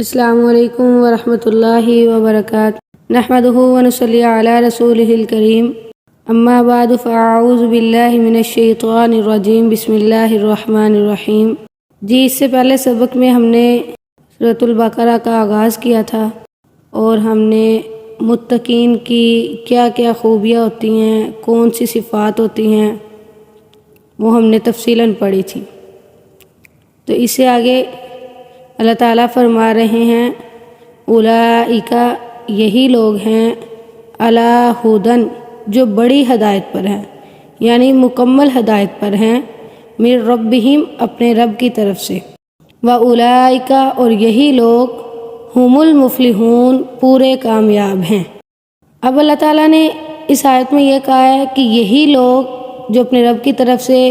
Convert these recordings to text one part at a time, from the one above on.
السلام علیکم ورحمۃ اللہ وبرکاتہ۔ نحمدہ ونصلی علی رسولہ الکریم، اما بعد فاعوذ باللہ من الشیطان الرجیم، بسم اللہ الرحمن الرحیم۔ جی اس سے پہلے سبق میں ہم نے سورۃ البقرہ کا آغاز کیا تھا اور ہم نے متقین کی کیا کیا خوبیاں ہوتی ہیں، کون سی صفات ہوتی ہیں، وہ ہم نے تفصیلاً پڑھی تھی۔ تو اس سے آگے اللہ تعالیٰ فرما رہے ہیں اولئک، یہی لوگ ہیں، علی ھدی، جو بڑی ہدایت پر ہیں، یعنی مکمل ہدایت پر ہیں، من ربہم، اپنے رب کی طرف سے، واولئک، اور یہی لوگ، ھم المفلحون، پورے کامیاب ہیں۔ اب اللہ تعالیٰ نے اس آیت میں یہ کہا ہے کہ یہی لوگ جو اپنے رب کی طرف سے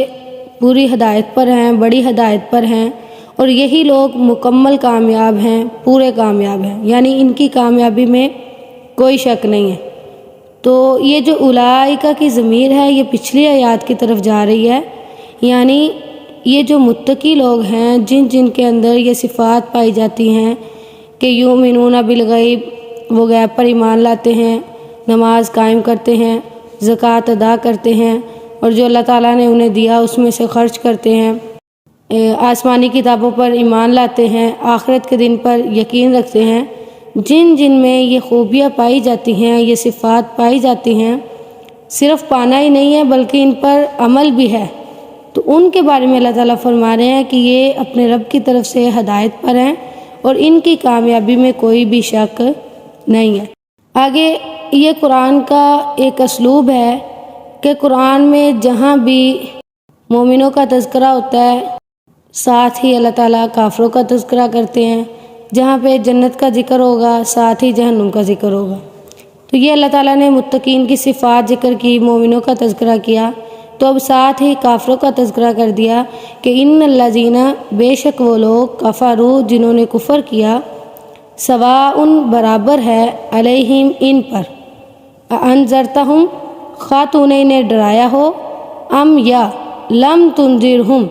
پوری ہدایت پر ہیں، بڑی ہدایت پر ہیں، اور یہی لوگ مکمل کامیاب ہیں، پورے کامیاب ہیں، یعنی ان کی کامیابی میں کوئی شک نہیں ہے۔ تو یہ جو اولئک کی ضمیر ہے یہ پچھلی آیات کی طرف جا رہی ہے، یعنی یہ جو متقی لوگ ہیں جن کے اندر یہ صفات پائی جاتی ہیں کہ یؤمنون بالغیب، وہ غیب پر ایمان لاتے ہیں، نماز قائم کرتے ہیں، زکوٰۃ ادا کرتے ہیں، اور جو اللہ تعالیٰ نے انہیں دیا اس میں سے خرچ کرتے ہیں، آسمانی کتابوں پر ایمان لاتے ہیں، آخرت کے دن پر یقین رکھتے ہیں، جن میں یہ خوبیاں پائی جاتی ہیں، یہ صفات پائی جاتی ہیں، صرف پانا ہی نہیں ہے بلکہ ان پر عمل بھی ہے، تو ان کے بارے میں اللہ تعالیٰ فرما رہے ہیں کہ یہ اپنے رب کی طرف سے ہدایت پر ہیں اور ان کی کامیابی میں کوئی بھی شک نہیں ہے۔ آگے یہ قرآن کا ایک اسلوب ہے کہ قرآن میں جہاں بھی مومنوں کا تذکرہ ہوتا ہے ساتھ ہی اللہ تعالیٰ کافروں کا تذکرہ کرتے ہیں، جہاں پہ جنت کا ذکر ہوگا ساتھ ہی جہنم کا ذکر ہوگا۔ تو یہ اللہ تعالیٰ نے متقین کی صفات ذکر کی، مومنوں کا تذکرہ کیا، تو اب ساتھ ہی کافروں کا تذکرہ کر دیا کہ ان الذین، بے شک وہ لوگ، کفروا، جنہوں نے کفر کیا، سواء، برابر ہے، علیہم، ان پر، انذرتہم، خواہ تو نے انہیں ڈرایا ہو، ام، یا، لم تنذرہم،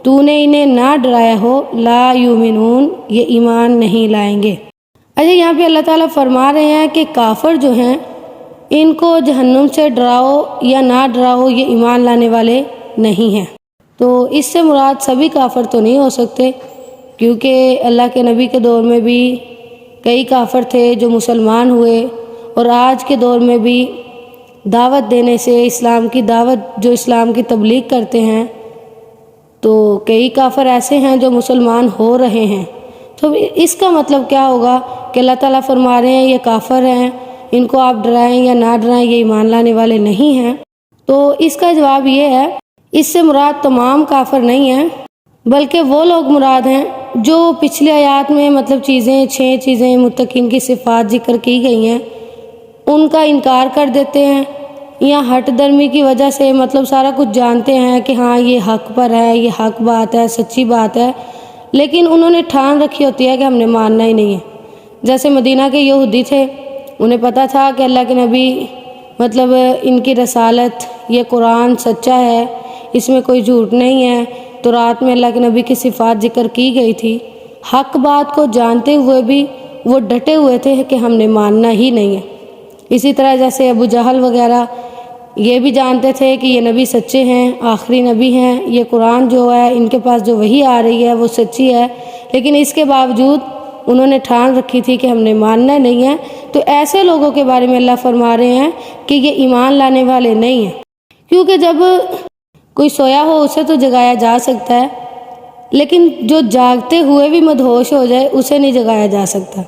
تو نے انہیں نہ ڈرایا ہو، لا یؤمنون، یہ ایمان نہیں لائیں گے۔ اچھا، یہاں پہ اللہ تعالیٰ فرما رہے ہیں کہ کافر جو ہیں ان کو جہنم سے ڈراؤ یا نہ ڈراؤ، یہ ایمان لانے والے نہیں ہیں۔ تو اس سے مراد سبھی کافر تو نہیں ہو سکتے، کیونکہ اللہ کے نبی کے دور میں بھی کئی کافر تھے جو مسلمان ہوئے، اور آج کے دور میں بھی دعوت دینے سے، اسلام کی دعوت، جو اسلام کی تبلیغ کرتے ہیں، تو کئی کافر ایسے ہیں جو مسلمان ہو رہے ہیں۔ تو اس کا مطلب کیا ہوگا کہ اللہ تعالیٰ فرما رہے ہیں یہ کافر ہیں، ان کو آپ ڈرائیں یا نہ ڈرائیں، یہ ایمان لانے والے نہیں ہیں۔ تو اس کا جواب یہ ہے، اس سے مراد تمام کافر نہیں ہیں، بلکہ وہ لوگ مراد ہیں جو پچھلی آیات میں چھ چیزیں متقین کی صفات ذکر کی گئی ہیں، ان کا انکار کر دیتے ہیں، یا ہٹ درمی کی وجہ سے سارا کچھ جانتے ہیں کہ ہاں یہ حق پر ہے، یہ حق بات ہے، سچی بات ہے، لیکن انہوں نے ٹھان رکھی ہوتی ہے کہ ہم نے ماننا ہی نہیں ہے۔ جیسے مدینہ کے یہودی تھے، انہیں پتہ تھا کہ اللہ کے نبی ان کی رسالت، یہ قرآن سچا ہے، اس میں کوئی جھوٹ نہیں ہے، تو رات میں اللہ کے نبی کی صفات ذکر کی گئی تھی، حق بات کو جانتے ہوئے بھی وہ ڈٹے ہوئے تھے کہ ہم نے ماننا ہی نہیں ہے۔ اسی طرح جیسے ابو جہل وغیرہ یہ بھی جانتے تھے کہ یہ نبی سچے ہیں، آخری نبی ہیں، یہ قرآن جو ہے ان کے پاس جو وحی آ رہی ہے وہ سچی ہے، لیکن اس کے باوجود انہوں نے ٹھان رکھی تھی کہ ہم نے ماننا نہیں ہے۔ تو ایسے لوگوں کے بارے میں اللہ فرما رہے ہیں کہ یہ ایمان لانے والے نہیں ہیں، کیونکہ جب کوئی سویا ہو اسے تو جگایا جا سکتا ہے، لیکن جو جاگتے ہوئے بھی مدہوش ہو جائے اسے نہیں جگایا جا سکتا۔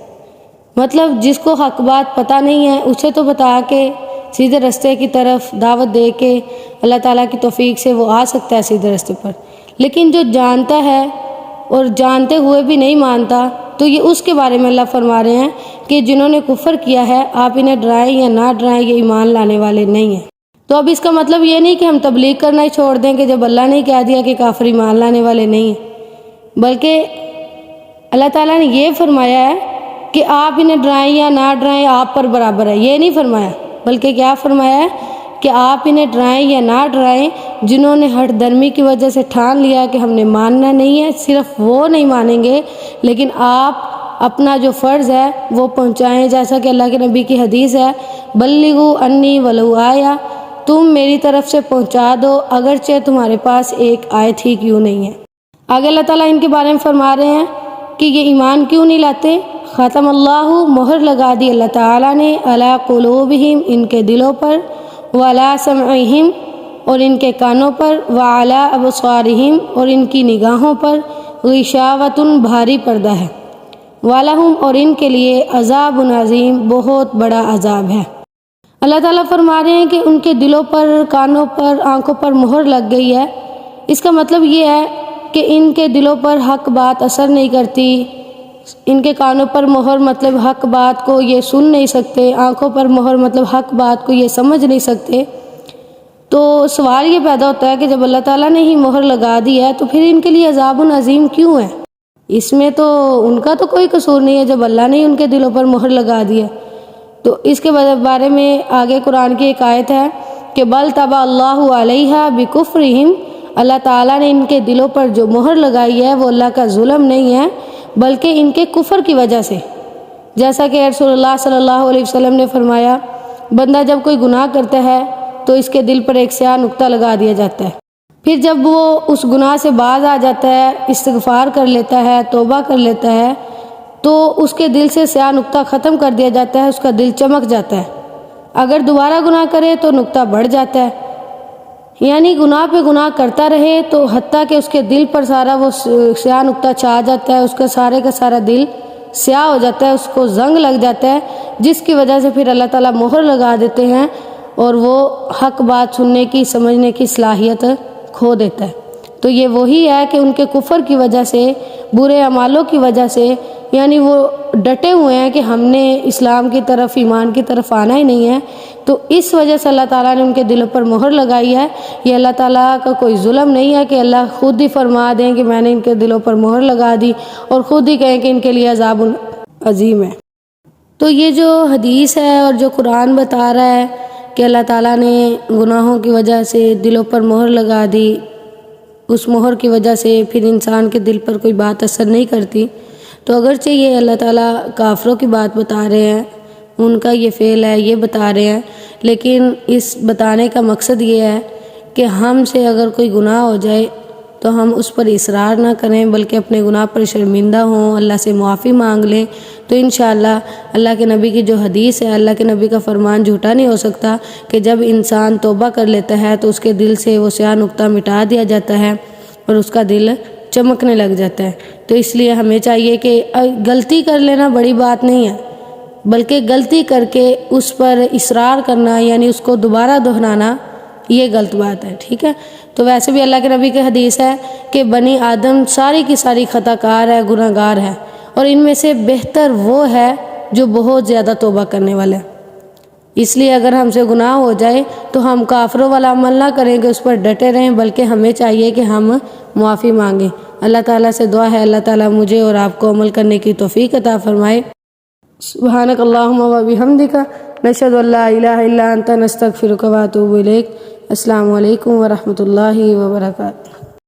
جس کو حق بات پتہ نہیں ہے اسے تو بتا کے سیدھے رستے کی طرف دعوت دے کے اللہ تعالیٰ کی توفیق سے وہ آ سکتا ہے سیدھے رستے پر، لیکن جو جانتا ہے اور جانتے ہوئے بھی نہیں مانتا، تو یہ اس کے بارے میں اللہ فرما رہے ہیں کہ جنہوں نے کفر کیا ہے آپ انہیں ڈرائیں یا نہ ڈرائیں، یہ ایمان لانے والے نہیں ہیں۔ تو اب اس کا مطلب یہ نہیں کہ ہم تبلیغ کرنا ہی چھوڑ دیں کہ جب اللہ نے کہہ دیا کہ کافر ایمان لانے والے نہیں ہیں، بلکہ اللہ تعالیٰ نے یہ فرمایا ہے کہ آپ انہیں ڈرائیں یا نہ ڈرائیں آپ پر برابر ہے، یہ نہیں فرمایا، بلکہ کیا فرمایا ہے کہ آپ انہیں ڈرائیں یا نہ ڈرائیں، جنہوں نے ہٹ درمی کی وجہ سے ٹھان لیا کہ ہم نے ماننا نہیں ہے، صرف وہ نہیں مانیں گے، لیکن آپ اپنا جو فرض ہے وہ پہنچائیں، جیسا کہ اللہ کے نبی کی حدیث ہے بلغوا انی ولو آیا، تم میری طرف سے پہنچا دو اگرچہ تمہارے پاس ایک آیت ہی کیوں نہیں ہے۔ آگے اللہ تعالیٰ ان کے بارے میں فرما رہے ہیں کہ یہ ایمان کیوں نہیں لاتے۔ ختم اللہ، مہر لگا دی اللہ تعالیٰ نے، علی قلوبہم، ان کے دلوں پر، وعلی سمعہم، اور ان کے کانوں پر، وعلی ابصارہم، اور ان کی نگاہوں پر، غشاوۃ، بھاری پردہ ہے، وَلَهُمْ، اور ان کے لیے، عذاب عظیم، بہت بڑا عذاب ہے۔ اللہ تعالیٰ فرما رہے ہیں کہ ان کے دلوں پر، کانوں پر، آنکھوں پر مہر لگ گئی ہے۔ اس کا مطلب یہ ہے کہ ان کے دلوں پر حق بات اثر نہیں کرتی، ان کے کانوں پر مہر مطلب حق بات کو یہ سن نہیں سکتے، آنکھوں پر مہر مطلب حق بات کو یہ سمجھ نہیں سکتے۔ تو سوال یہ پیدا ہوتا ہے کہ جب اللہ تعالیٰ نے ہی مہر لگا دی ہے تو پھر ان کے لیے عذاب عظیم کیوں ہے؟ اس میں تو ان کا تو کوئی قصور نہیں ہے جب اللہ نے ہی ان کے دلوں پر مہر لگا دی ہے۔ تو اس کے بارے میں آگے قرآن کی ایک آیت ہے کہ بل طبع اللہ علیہا بکفرہم، اللہ تعالیٰ نے ان کے دلوں پر جو مہر لگائی ہے وہ اللہ کا ظلم نہیں ہے بلکہ ان کے کفر کی وجہ سے، جیسا کہ رسول اللہ صلی اللہ علیہ وسلم نے فرمایا بندہ جب کوئی گناہ کرتا ہے تو اس کے دل پر ایک سیاہ نقطہ لگا دیا جاتا ہے، پھر جب وہ اس گناہ سے باز آ جاتا ہے، استغفار کر لیتا ہے، توبہ کر لیتا ہے، تو اس کے دل سے سیاہ نقطہ ختم کر دیا جاتا ہے، اس کا دل چمک جاتا ہے۔ اگر دوبارہ گناہ کرے تو نقطہ بڑھ جاتا ہے، یعنی گناہ پہ گناہ کرتا رہے تو حتیٰ کہ اس کے دل پر سارا وہ سیاہ نقطہ چھا جاتا ہے، اس کا سارا دل سیاہ ہو جاتا ہے، اس کو زنگ لگ جاتا ہے، جس کی وجہ سے پھر اللہ تعالیٰ مہر لگا دیتے ہیں اور وہ حق بات سننے کی، سمجھنے کی صلاحیت کھو دیتا ہے۔ تو یہ وہی ہے کہ ان کے کفر کی وجہ سے، برے اعمالوں کی وجہ سے، یعنی وہ ڈٹے ہوئے ہیں کہ ہم نے اسلام کی طرف، ایمان کی طرف آنا ہی نہیں ہے، تو اس وجہ سے اللہ تعالیٰ نے ان کے دلوں پر مہر لگائی ہے۔ یہ اللہ تعالیٰ کا کوئی ظلم نہیں ہے کہ اللہ خود ہی فرما دیں کہ میں نے ان کے دلوں پر مہر لگا دی اور خود ہی کہیں کہ ان کے لیے عذاب عظیم ہے۔ تو یہ جو حدیث ہے اور جو قرآن بتا رہا ہے کہ اللہ تعالیٰ نے گناہوں کی وجہ سے دلوں پر مہر لگا دی، اس مہر کی وجہ سے پھر انسان کے دل پر کوئی بات اثر نہیں کرتی، تو اگرچہ یہ اللہ تعالیٰ کافروں کی بات بتا رہے ہیں، ان کا یہ فعل ہے، یہ بتا رہے ہیں، لیکن اس بتانے کا مقصد یہ ہے کہ ہم سے اگر کوئی گناہ ہو جائے تو ہم اس پر اصرار نہ کریں بلکہ اپنے گناہ پر شرمندہ ہوں، اللہ سے معافی مانگ لیں، تو انشاءاللہ اللہ کے نبی کی جو حدیث ہے، اللہ کے نبی کا فرمان جھوٹا نہیں ہو سکتا کہ جب انسان توبہ کر لیتا ہے تو اس کے دل سے وہ سیاہ نقطہ مٹا دیا جاتا ہے اور اس کا دل چمکنے لگ جاتا ہے۔ تو اس لیے ہمیں چاہیے کہ غلطی کر لینا بڑی بات نہیں ہے، بلکہ غلطی کر کے اس پر اصرار کرنا، یعنی اس کو دوبارہ دہرانا، یہ غلط بات ہے، ٹھیک ہے۔ تو ویسے بھی اللہ کے نبی کی حدیث ہے کہ بنی آدم ساری کی ساری خطا کار ہے، گناہ گار ہے، اور ان میں سے بہتر وہ ہے جو بہت زیادہ توبہ کرنے والا ہے۔ اس لیے اگر ہم سے گناہ ہو جائے تو ہم کافروں والا عمل نہ کریں کہ اس پر ڈٹے رہیں، بلکہ ہمیں چاہیے کہ ہم معافی مانگیں۔ اللہ تعالیٰ سے دعا ہے اللہ تعالیٰ مجھے اور آپ کو عمل کرنے کی توفیق عطا فرمائے۔ سبحانک اللہم و بحمدک، نشہد ان لا الہ الا انت، نستغفرک و اتوب الیک۔ السلام علیکم ورحمۃ اللہ وبرکاتہ۔